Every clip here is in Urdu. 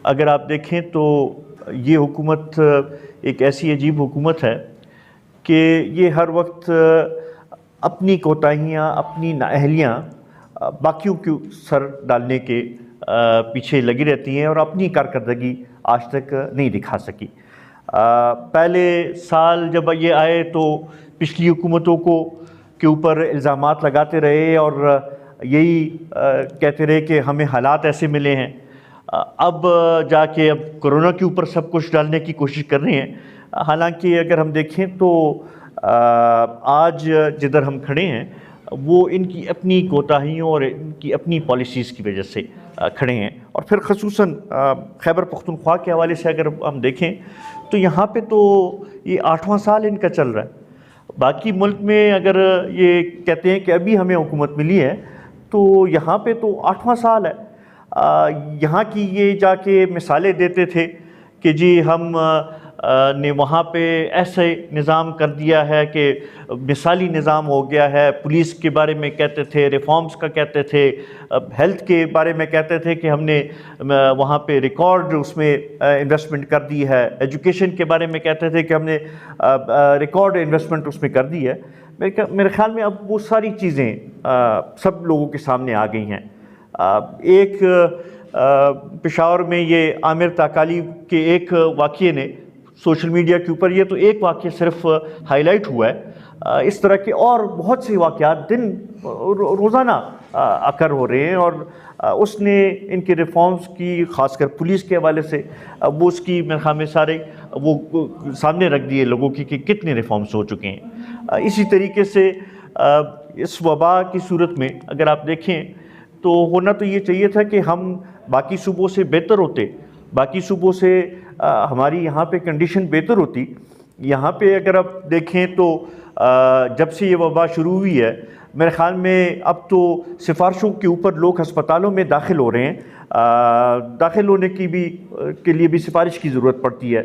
اگر آپ دیکھیں تو یہ حکومت ایک ایسی عجیب حکومت ہے کہ یہ ہر وقت اپنی کوتاہیاں، اپنی نااہلیاں باقیوں کے سر ڈالنے کے پیچھے لگی رہتی ہیں اور اپنی کارکردگی آج تک نہیں دکھا سکی۔ پہلے سال جب یہ آئے تو پچھلی حکومتوں کے اوپر الزامات لگاتے رہے اور یہی کہتے رہے کہ ہمیں حالات ایسے ملے ہیں۔ اب جا کے اب کرونا کے اوپر سب کچھ ڈالنے کی کوشش کر رہے ہیں، حالانکہ اگر ہم دیکھیں تو آج جدھر ہم کھڑے ہیں وہ ان کی اپنی کوتاہیوں اور ان کی اپنی پالیسیز کی وجہ سے کھڑے ہیں۔ اور پھر خصوصاً خیبر پختونخوا کے حوالے سے اگر ہم دیکھیں تو یہاں پہ تو یہ 8واں سال ان کا چل رہا ہے۔ باقی ملک میں اگر یہ کہتے ہیں کہ ابھی ہمیں حکومت ملی ہے تو یہاں پہ تو 8واں سال ہے۔ یہاں کی یہ جا کے مثالیں دیتے تھے کہ جی ہم نے وہاں پہ ایسے نظام کر دیا ہے کہ مثالی نظام ہو گیا ہے، پولیس کے بارے میں کہتے تھے، ریفارمز کا کہتے تھے، ہیلتھ کے بارے میں کہتے تھے کہ ہم نے وہاں پہ ریکارڈ اس میں انویسٹمنٹ کر دی ہے، ایجوکیشن کے بارے میں کہتے تھے کہ ہم نے ریکارڈ انویسٹمنٹ اس میں کر دی ہے۔ میرے خیال میں اب وہ ساری چیزیں سب لوگوں کے سامنے آ گئی ہیں۔ ایک پشاور میں یہ عامر تاکالی کے ایک واقعے نے سوشل میڈیا کے اوپر، یہ تو ایک واقعہ صرف ہائی لائٹ ہوا ہے، اس طرح کے اور بہت سے واقعات دن روزانہ اکر ہو رہے ہیں، اور اس نے ان کے ریفارمز کی، خاص کر پولیس کے حوالے سے وہ اس کی میرے خیال میں سارے وہ سامنے رکھ دیے لوگوں کی کہ کتنے ریفارمز ہو چکے ہیں۔ اسی طریقے سے اس وبا کی صورت میں اگر آپ دیکھیں تو ہونا تو یہ چاہیے تھا کہ ہم باقی صوبوں سے بہتر ہوتے، باقی صوبوں سے ہماری یہاں پہ کنڈیشن بہتر ہوتی۔ یہاں پہ اگر آپ دیکھیں تو جب سے یہ وبا شروع ہوئی ہے میرے خیال میں اب تو سفارشوں کے اوپر لوگ ہسپتالوں میں داخل ہو رہے ہیں، داخل ہونے کے لیے بھی سفارش کی ضرورت پڑتی ہے۔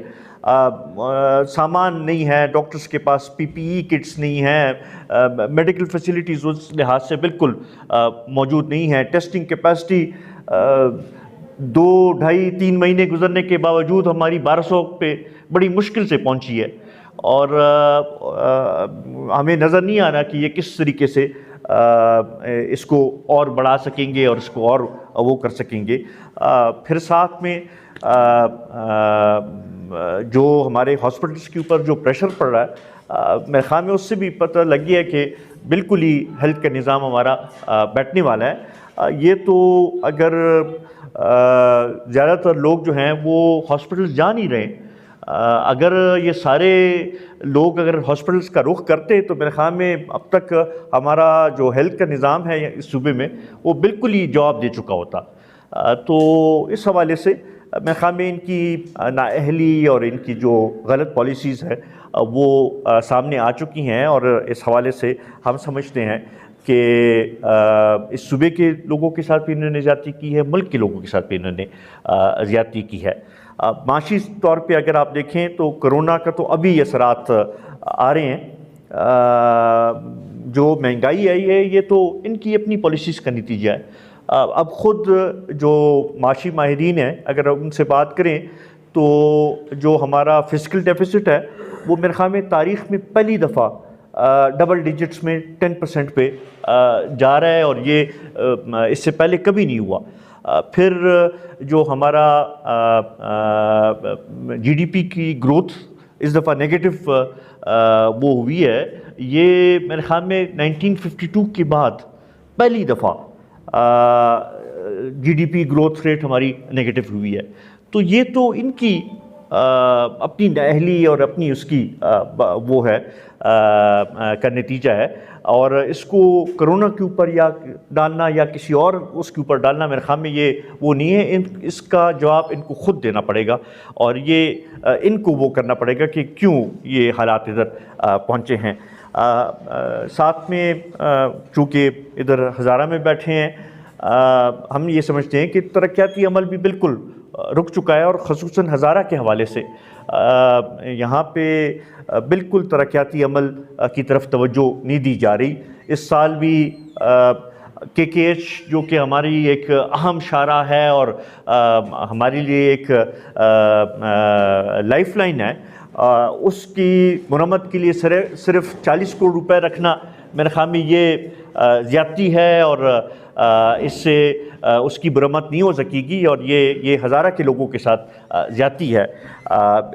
سامان نہیں ہے ڈاکٹرز کے پاس، پی پی ای کٹس نہیں ہیں، میڈیکل فیسلٹیز اس لحاظ سے بالکل موجود نہیں ہیں، ٹیسٹنگ کیپیسٹی 2 ڈھائی 3 مہینے گزرنے کے باوجود ہماری 1200 پہ بڑی مشکل سے پہنچی ہے، اور ہمیں نظر نہیں آ رہا کہ یہ کس طریقے سے اس کو اور بڑھا سکیں گے اور اس کو اور وہ کر سکیں گے۔ پھر ساتھ میں جو ہمارے ہاسپٹلس کے اوپر جو پریشر پڑ رہا ہے میرے خیال میں اس سے بھی پتہ لگ گیا کہ بالکل ہی ہیلتھ کا نظام ہمارا بیٹھنے والا ہے۔ یہ تو اگر زیادہ تر لوگ جو ہیں وہ ہاسپٹل جا نہیں رہے، اگر یہ سارے لوگ اگر ہاسپٹلس کا رخ کرتے تو میرے خیال میں اب تک ہمارا جو ہیلتھ کا نظام ہے اس صوبے میں وہ بالکل ہی جواب دے چکا ہوتا۔ تو اس حوالے سے میرے خیال میں ان کی نااہلی اور ان کی جو غلط پالیسیز ہے وہ سامنے آ چکی ہیں، اور اس حوالے سے ہم سمجھتے ہیں کہ اس صوبے کے لوگوں کے ساتھ بھی انہوں نے زیادتی کی ہے، ملک کے لوگوں کے ساتھ بھی انہوں نے زیادتی کی ہے۔ معاشی طور پہ اگر آپ دیکھیں تو کرونا کا تو ابھی اثرات آ رہے ہیں، جو مہنگائی آئی ہے یہ تو ان کی اپنی پالیسیز کا نتیجہ ہے۔ اب خود جو معاشی ماہرین ہیں اگر ان سے بات کریں تو جو ہمارا فسکل ڈیفیسٹ ہے وہ میرے خیال میں تاریخ میں پہلی دفعہ ڈبل ڈیجٹس میں 10% پہ جا رہا ہے، اور یہ اس سے پہلے کبھی نہیں ہوا۔ پھر جو ہمارا جی ڈی پی کی گروتھ اس دفعہ نیگیٹو وہ ہوئی ہے، یہ میرے خیال میں 1952 کے بعد پہلی دفعہ G D P growth rate ہماری نیگیٹو ہوئی ہے۔ تو یہ تو ان کی اپنی نااہلی اور اپنی اس کی وہ ہے کا نتیجہ ہے، اور اس کو کرونا کے اوپر یا ڈالنا یا کسی اور اس کے اوپر ڈالنا میرے خیال میں یہ وہ نہیں ہے۔ اس کا جواب ان کو خود دینا پڑے گا، اور یہ ان کو وہ کرنا پڑے گا کہ کیوں یہ حالات ادھر پہنچے ہیں۔ ساتھ میں چونکہ ادھر ہزارہ میں بیٹھے ہیں، ہم یہ سمجھتے ہیں کہ ترقیاتی عمل بھی بالکل رک چکا ہے، اور خصوصاً ہزارہ کے حوالے سے یہاں پہ بالکل ترقیاتی عمل کی طرف توجہ نہیں دی جا رہی۔ اس سال بھی KKH جو کہ ہماری ایک اہم شاہراہ ہے اور ہمارے لیے ایک لائف لائن ہے، اس کی مرمت کے لیے صرف 40 کروڑ روپے رکھنا میرے خیال میں یہ زیادتی ہے، اور اس سے اس کی مرمت نہیں ہو سکے گی، اور یہ ہزارہ کے لوگوں کے ساتھ زیادتی ہے۔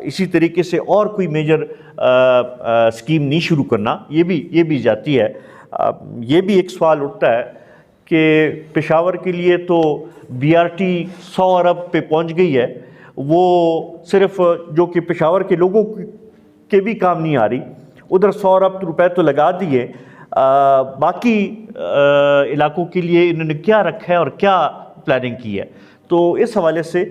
اسی طریقے سے اور کوئی میجر اسکیم نہیں شروع کرنا، یہ بھی زیادتی ہے۔ یہ بھی ایک سوال اٹھتا ہے کہ پشاور کے لیے تو BRT 100 ارب پہ پہنچ گئی ہے، وہ صرف جو کہ پشاور کے لوگوں کے بھی کام نہیں آ رہی، ادھر 100 ارب روپے تو لگا دیے، باقی علاقوں کے لیے انہوں نے کیا رکھا ہے اور کیا پلاننگ کی ہے؟ تو اس حوالے سے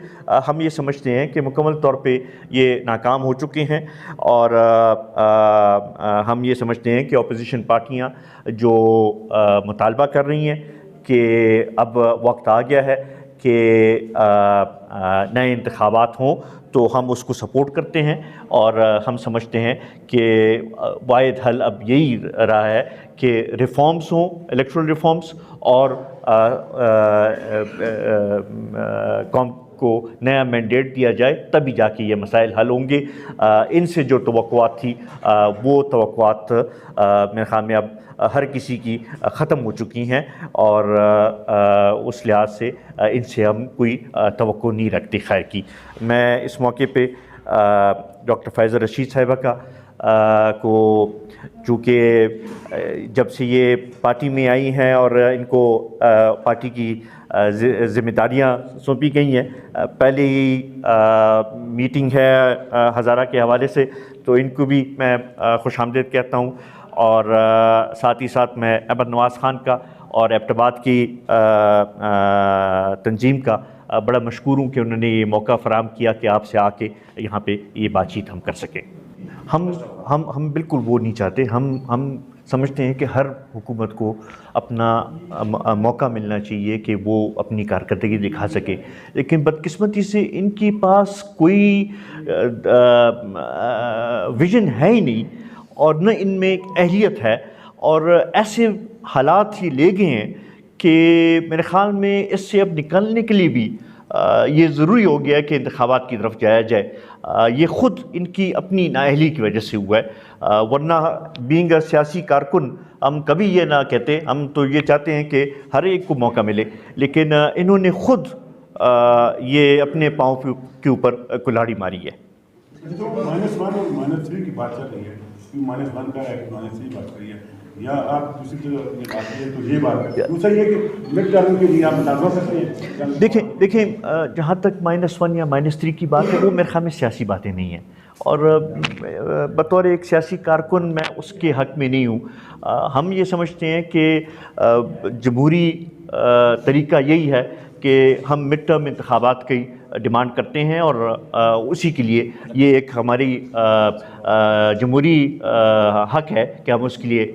ہم یہ سمجھتے ہیں کہ مکمل طور پہ یہ ناکام ہو چکے ہیں، اور ہم یہ سمجھتے ہیں کہ اپوزیشن پارٹیاں جو مطالبہ کر رہی ہیں کہ اب وقت آ گیا ہے کہ نئے انتخابات ہوں، تو ہم اس کو سپورٹ کرتے ہیں، اور ہم سمجھتے ہیں کہ واحد حل اب یہی رہا ہے کہ ریفارمز ہوں، الیکٹرل ریفارمز، اور قوم کو نیا مینڈیٹ دیا جائے، تبھی جا کے یہ مسائل حل ہوں گے۔ ان سے جو توقعات تھی وہ توقعات میرے خیال میں اب ہر کسی کی ختم ہو چکی ہیں، اور اس لحاظ سے ان سے ہم کوئی توقع نہیں رکھتے خیر کی۔ میں اس موقع پہ ڈاکٹر فائزہ رشید صاحبہ کو، چونکہ جب سے یہ پارٹی میں آئی ہیں اور ان کو پارٹی کی ذمہ داریاں سونپی گئی ہیں، پہلے ہی میٹنگ ہے ہزارہ کے حوالے سے، تو ان کو بھی میں خوش آمدید کہتا ہوں، اور ساتھ ہی ساتھ میں احمد نواز خان کا اور ایبٹ آباد کی تنظیم کا بڑا مشکور ہوں کہ انہوں نے یہ موقع فراہم کیا کہ آپ سے آ کے یہاں پہ یہ بات چیت ہم کر سکیں۔ ہم بالکل وہ نہیں چاہتے، ہم سمجھتے ہیں کہ ہر حکومت کو اپنا موقع ملنا چاہیے کہ وہ اپنی کارکردگی دکھا سکے، لیکن بدقسمتی سے ان کے پاس کوئی ویژن ہے ہی نہیں، اور نہ ان میں ایک اہلیت ہے، اور ایسے حالات ہی لے گئے ہیں کہ میرے خیال میں اس سے اب نکلنے کے لیے بھی یہ ضروری ہو گیا ہے کہ انتخابات کی طرف جایا جائے۔ یہ خود ان کی اپنی نااہلی کی وجہ سے ہوا ہے، ورنہ بینگ اے سیاسی کارکن ہم کبھی یہ نہ کہتے، ہم تو یہ چاہتے ہیں کہ ہر ایک کو موقع ملے، لیکن انہوں نے خود یہ اپنے پاؤں کے اوپر کلہاڑی ماری ہے۔ جو -1 اور -3 کی بات چل رہی ہے، -1 کا ہے، -3 بات کر رہی ہے، یا آپ دوسری طرح بات کریں تو یہ بات ہے، دوسرا یہ کہ مڈ ٹرم کے لیے آپ بتا سکتے ہیں؟ دیکھیں جہاں تک -1 یا -3 کی بات ہے، وہ میرے خیال میں سیاسی باتیں نہیں ہیں، اور بطور ایک سیاسی کارکن میں اس کے حق میں نہیں ہوں۔ ہم یہ سمجھتے ہیں کہ جمہوری طریقہ یہی ہے کہ ہم مڈ ٹرم انتخابات کی ڈیمانڈ کرتے ہیں، اور اسی کے لیے یہ ایک ہماری جمہوری حق ہے کہ ہم اس کے لیے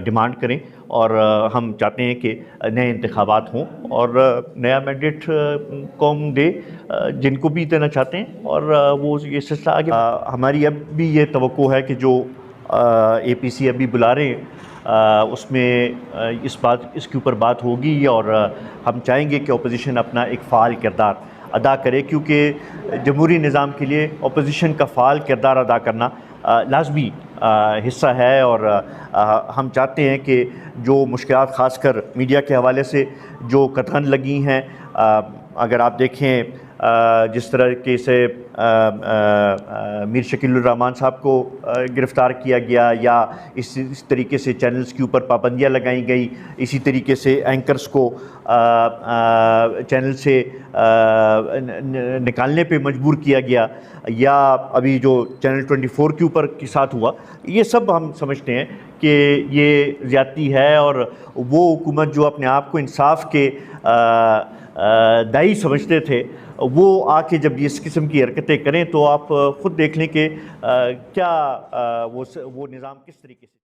ڈیمانڈ کریں، اور ہم چاہتے ہیں کہ نئے انتخابات ہوں اور نیا مینڈیٹ قوم دے جن کو بھی دینا چاہتے ہیں، اور وہ یہ سلسلہ آگے۔ ہماری اب بھی یہ توقع ہے کہ جو APC ابھی بلا رہے ہیں اس میں اس کے اوپر بات ہوگی، اور ہم چاہیں گے کہ اپوزیشن اپنا ایک فعال کردار ادا کرے، کیونکہ جمہوری نظام کے لیے اپوزیشن کا فعال کردار ادا کرنا لازمی حصہ ہے، اور ہم چاہتے ہیں کہ جو مشکلات خاص کر میڈیا کے حوالے سے جو قدغن لگی ہیں، اگر آپ دیکھیں جس طرح سے میر شکیل الرحمان صاحب کو گرفتار کیا گیا، یا اس طریقے سے چینلز کے اوپر پابندیاں لگائی گئی، اسی طریقے سے اینکرز کو چینل سے نکالنے پہ مجبور کیا گیا، یا ابھی جو چینل 24 کے اوپر کے ساتھ ہوا، یہ سب ہم سمجھتے ہیں کہ یہ زیادتی ہے، اور وہ حکومت جو اپنے آپ کو انصاف کے دائی سمجھتے تھے، وہ آ کے جب اس قسم کی حرکتیں کریں تو آپ خود دیکھ لیں کہ کیا وہ نظام کس طریقے سے